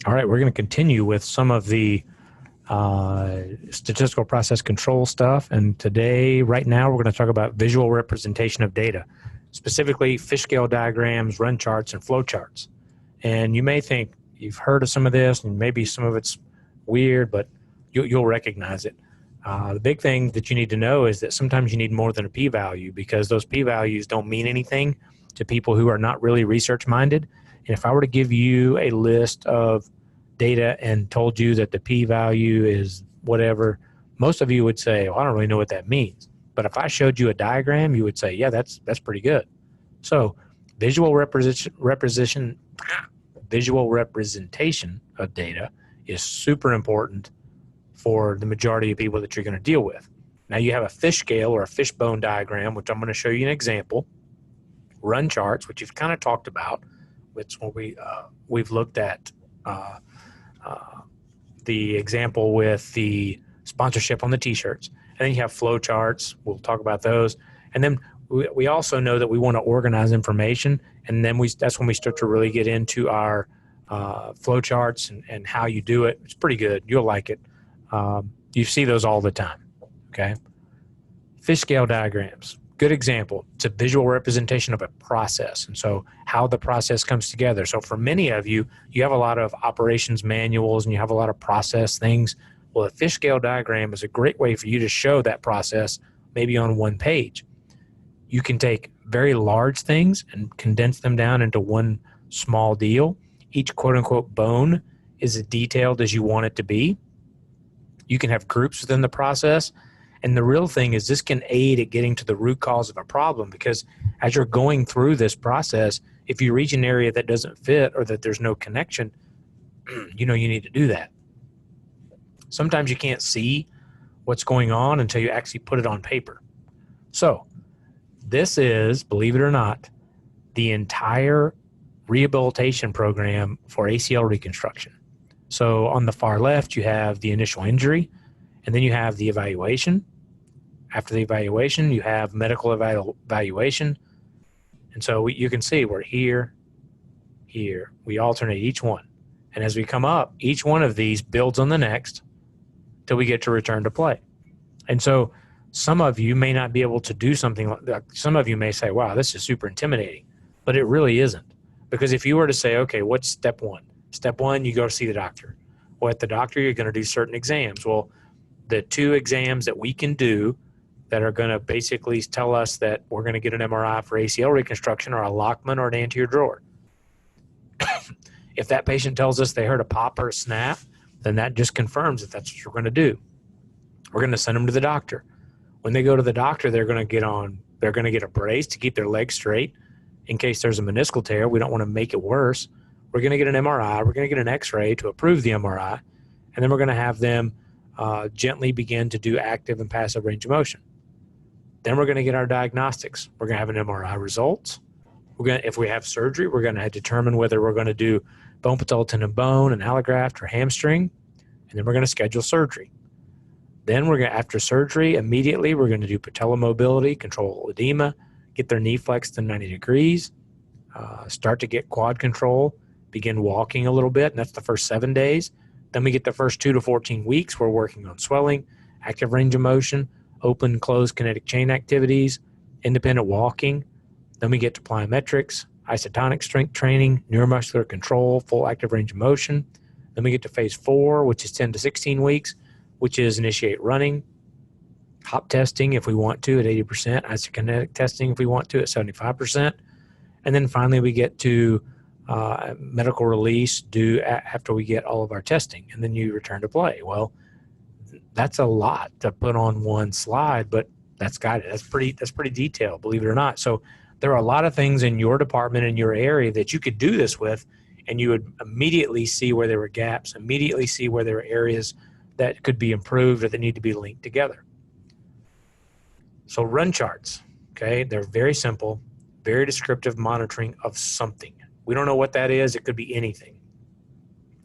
All right, we're going to continue with some of the statistical process control stuff. And today, right now, we're going to talk about visual representation of data, specifically fish scale diagrams, run charts, and flow charts. And you may think you've heard of some of this, and maybe some of it's weird, but you'll recognize it. The big thing that you need to know is that sometimes you need more than a p-value, because those p-values don't mean anything to people who are not really research-minded. And if I were to give you a list of data and told you that the p-value is whatever, most of you would say, well, I don't really know what that means. But if I showed you a diagram, you would say, yeah, that's pretty good. So visual representation of data is super important for the majority of people that you're going to deal with. Now you have a fish scale or a fishbone diagram, which I'm going to show you an example. Run charts, which you've kind of talked about, which we've looked at the example with the sponsorship on the t-shirts. And then you have flow charts. We'll talk about those. And then we also know that we want to organize information. And then that's when we start to really get into our flow charts and how you do it. It's pretty good. You'll like it. You see those all the time. Okay. Fish scale diagrams. Good example. It's a visual representation of a process, and so how the process comes together. So for many of you, you have a lot of operations manuals and you have a lot of process things. Well, a fish scale diagram is a great way for you to show that process maybe on one page. You can take very large things and condense them down into one small deal. Each quote-unquote bone is as detailed as you want it to be. You can have groups within the process. And the real thing is this can aid at getting to the root cause of a problem, because as you're going through this process, if you reach an area that doesn't fit or that there's no connection, you need to do that. Sometimes you can't see what's going on until you actually put it on paper. So this is, believe it or not, the entire rehabilitation program for ACL reconstruction. So on the far left, you have the initial injury, and then you have the evaluation. After the evaluation, you have medical evaluation. And so you can see we're here. We alternate each one. And as we come up, each one of these builds on the next till we get to return to play. And so some of you may not be able to do something like that. Some of you may say, wow, this is super intimidating. But it really isn't. Because if you were to say, okay, what's step one? Step one, you go see the doctor. Well, at the doctor, you're going to do certain exams. Well, the two exams that we can do that are going to basically tell us that we're going to get an MRI for ACL reconstruction are a Lachman or an anterior drawer. If that patient tells us they heard a pop or a snap, then that just confirms that that's what we're going to do. We're going to send them to the doctor. When they go to the doctor, they're going to get a brace to keep their legs straight in case there's a meniscal tear. We don't want to make it worse. We're going to get an MRI. We're going to get an X-ray to approve the MRI. And then we're going to have them gently begin to do active and passive range of motion. Then we're going to get our diagnostics. We're going to have an MRI results. If we have surgery, we're going to determine whether we're going to do bone patella tendon bone, an allograft, or hamstring. And then we're going to schedule surgery. Then after surgery, immediately we're going to do patella mobility, control edema, get their knee flexed to 90 degrees, start to get quad control, begin walking a little bit, and that's the first 7 days. Then we get the first 2 to 14 weeks. We're working on swelling, active range of motion, open, closed kinetic chain activities, independent walking. Then we get to plyometrics, isotonic strength training, neuromuscular control, full active range of motion. Then we get to phase 4, which is 10 to 16 weeks, which is initiate running, hop testing if we want to at 80%, isokinetic testing if we want to at 75%. And then finally we get to medical release due after we get all of our testing, and then you return to play. Well, that's a lot to put on one slide, but that's pretty detailed, believe it or not. So there are a lot of things in your department, in your area, that you could do this with, and you would immediately see where there were gaps, immediately see where there were areas that could be improved or that need to be linked together. So run charts, okay, they're very simple, very descriptive monitoring of something. We don't know what that is. It could be anything.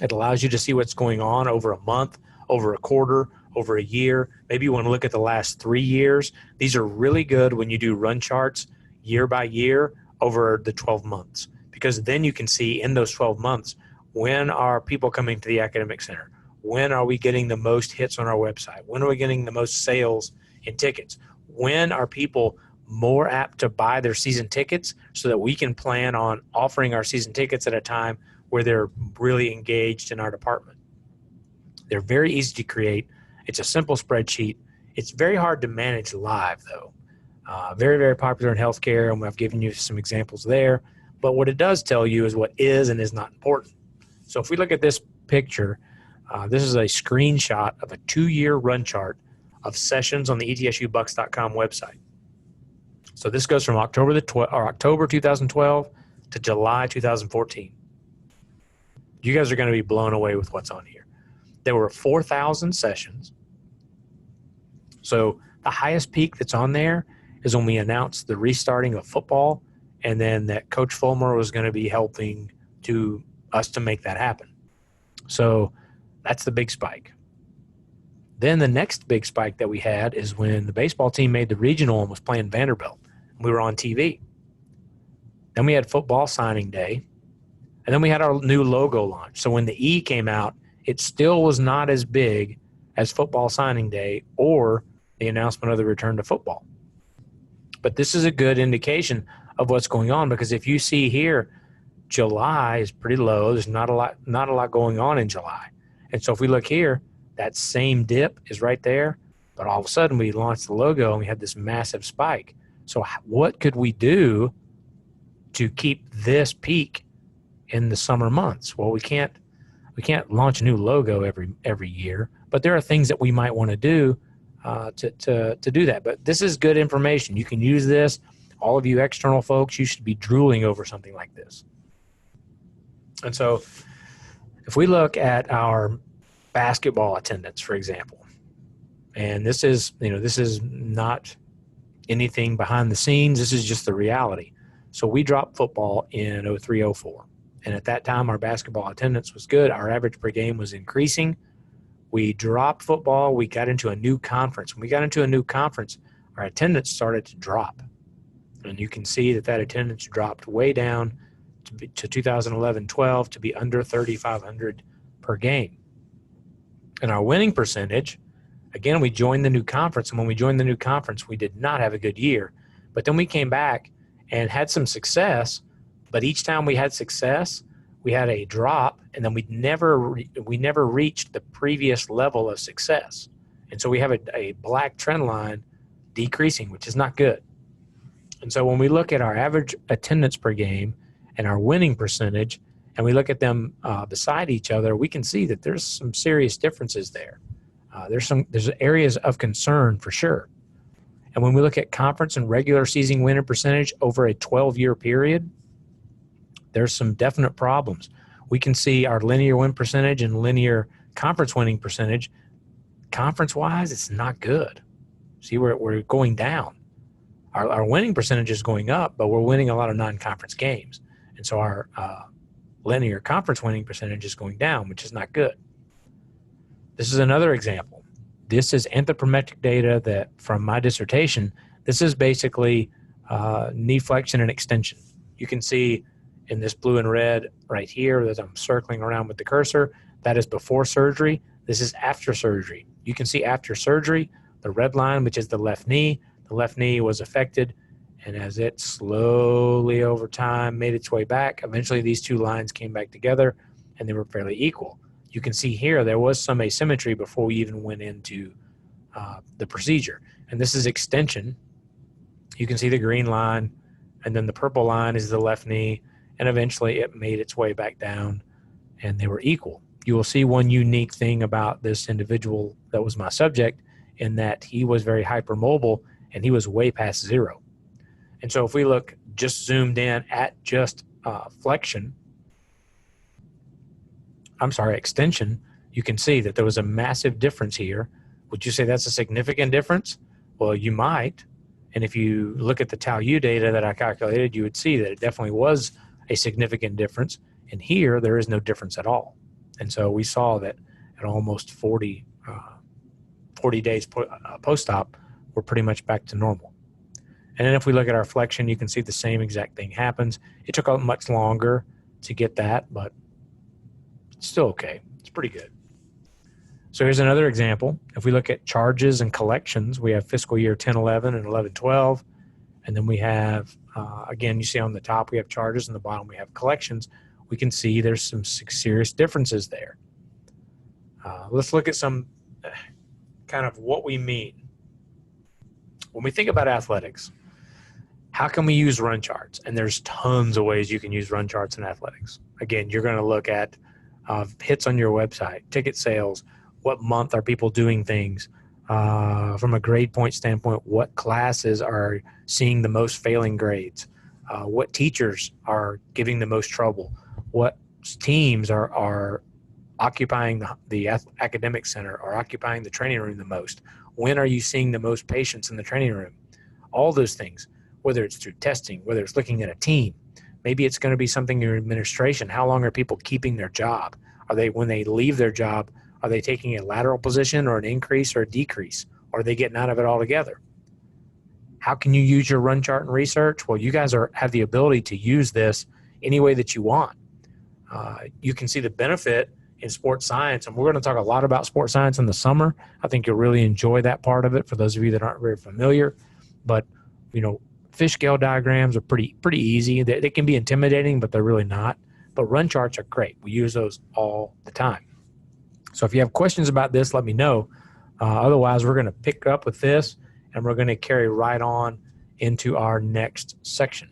It allows you to see what's going on over a month, over a quarter, over a year. Maybe you want to look at the last 3 years. These are really good when you do run charts year by year over the 12 months, because then you can see in those 12 months When are people coming to the academic center? When are we getting the most hits on our website? When are we getting the most sales in tickets? When are people more apt to buy their season tickets so that we can plan on offering our season tickets at a time where they're really engaged in our department? They're very easy to create. It's a simple spreadsheet. It's very hard to manage live, though. Very, very popular in healthcare, and I've given you some examples there. But what it does tell you is what is and is not important. So if we look at this picture, this is a screenshot of a 2-year run chart of sessions on the ETSUBucks.com website. So this goes from October 2012 to July 2014. You guys are going to be blown away with what's on here. There were 4,000 sessions. So the highest peak that's on there is when we announced the restarting of football, and then that Coach Fulmer was going to be helping us to make that happen. So that's the big spike. Then the next big spike that we had is when the baseball team made the regional and was playing Vanderbilt. We were on TV. Then we had football signing day, and then we had our new logo launch. So when the E came out, it still was not as big as football signing day or the announcement of the return to football. But this is a good indication of what's going on, because if you see here, July is pretty low. There's not a lot going on in July. And so if we look here, that same dip is right there, but all of a sudden we launched the logo and we had this massive spike. So what could we do to keep this peak in the summer months? Well, we can't launch a new logo every year, but there are things that we might want to do to do that. But this is good information. You can use this. All of you external folks, you should be drooling over something like this. And so if we look at our basketball attendance, for example, and this is not anything behind the scenes. This is just the reality. So we dropped football in 03-04. And at that time, our basketball attendance was good. Our average per game was increasing. We dropped football. We got into a new conference. When we got into a new conference, our attendance started to drop. And you can see that attendance dropped way down to 2011-12 to be under 3,500 per game. And our winning percentage, again, we joined the new conference. And when we joined the new conference, we did not have a good year. But then we came back and had some success. But each time we had success, we had a drop, and then we never reached the previous level of success. And so we have a black trend line decreasing, which is not good. And so when we look at our average attendance per game and our winning percentage, and we look at them beside each other, we can see that there's some serious differences there. There's areas of concern for sure. And when we look at conference and regular season winning percentage over a 12-year period, there's some definite problems. We can see our linear win percentage and linear conference winning percentage. Conference-wise, it's not good. See, we're going down. Our winning percentage is going up, but we're winning a lot of non-conference games. And so our linear conference winning percentage is going down, which is not good. This is another example. This is anthropometric data that from my dissertation. This is basically knee flexion and extension. You can see in this blue and red right here that I'm circling around with the cursor, that is before surgery. This is after surgery. You can see after surgery, the red line, which is the left knee was affected. And as it slowly over time made its way back, eventually these two lines came back together and they were fairly equal. You can see here there was some asymmetry before we even went into the procedure. And this is extension. You can see the green line, and then the purple line is the left knee, and eventually it made its way back down and they were equal. You will see one unique thing about this individual that was my subject, in that he was very hypermobile and he was way past zero. And so if we look just zoomed in at just extension, you can see that there was a massive difference here. Would you say that's a significant difference? Well, you might. And if you look at the tau U data that I calculated, you would see that it definitely was a significant difference. And here, there is no difference at all. And so we saw that at almost 40 days post-op, we're pretty much back to normal. And then if we look at our flexion, you can see the same exact thing happens. It took much longer to get that, but It's still okay. It's pretty good. So here's another example. If we look at charges and collections, we have fiscal year 10-11 and 11-12. And then we have, again, you see on the top, we have charges, and the bottom we have collections. We can see there's some serious differences there. Let's look at some kind of what we mean. When we think about athletics, how can we use run charts? And there's tons of ways you can use run charts in athletics. Again, you're going to look at hits on your website, ticket sales, what month are people doing things, from a grade point standpoint, what classes are seeing the most failing grades, what teachers are giving the most trouble, what teams are occupying the academic center or occupying the training room the most. When are you seeing the most patients in the training room? All those things, whether it's through testing, whether it's looking at a team. Maybe it's going to be something in your administration. How long are people keeping their job? Are they, when they leave their job, are they taking a lateral position or an increase or a decrease? Or are they getting out of it altogether? How can you use your run chart and research? Well, you guys have the ability to use this any way that you want. You can see the benefit in sports science, and we're going to talk a lot about sports science in the summer. I think you'll really enjoy that part of it for those of you that aren't very familiar. But, fish scale diagrams are pretty easy. They can be intimidating, but they're really not. But run charts are great. We use those all the time. So if you have questions about this, let me know. Otherwise, we're going to pick up with this, and we're going to carry right on into our next section.